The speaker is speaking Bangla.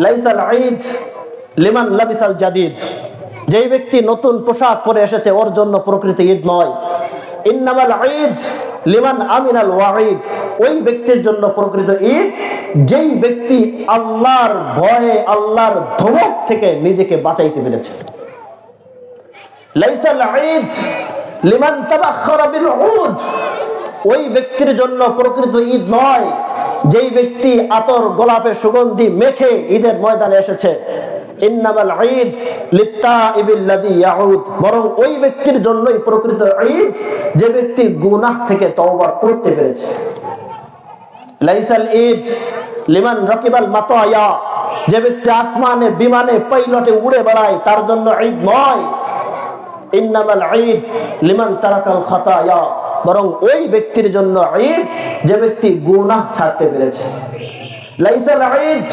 লাইসাল ঈদ লিমান লাবিসাল জাদিদ, যেই ব্যক্তি নতুন পোশাক পরে এসেছে ওর জন্য প্রকৃত ঈদ নয়। ইন্নামাল ঈদ লিমান আমিনাল ওয়াঈদ, ওই ব্যক্তির জন্য প্রকৃত ঈদ যেই ব্যক্তি আল্লাহর ভয়ে, আল্লাহর ধমক থেকে নিজেকে বাঁচাইতে পেরেছে। লাইসাল ঈদ লিমান তাবাখখারা বিল উদ, ওই ব্যক্তির জন্য প্রকৃত ঈদ নয় যেই ব্যক্তি আতর গোলাপে সুগন্ধি মেখে ঈদের ময়দানে এসেছে। ইন্নামাল ঈদ লিত্তাইবিল্লাযী ইয়াউদ, বরং ওই ব্যক্তির জন্যই প্রকৃত ঈদ যে ব্যক্তি গুনাহ থেকে তওবা করতে পেরেছে। লাইসাল ঈদ লিমান রাকিবাল মাতায়া, যে ব্যক্তি আসমানে বিমানে পাইলটে উড়ে বেড়ায় তার জন্য ঈদ নয়। ইন্নামাল ঈদ লিমান তারাকাল খাতায়া, বরং ওই ব্যক্তির জন্য ঈদ যে ব্যক্তি গুনাহ ছাড়তে পেরেছে। লাইসাল ঈদ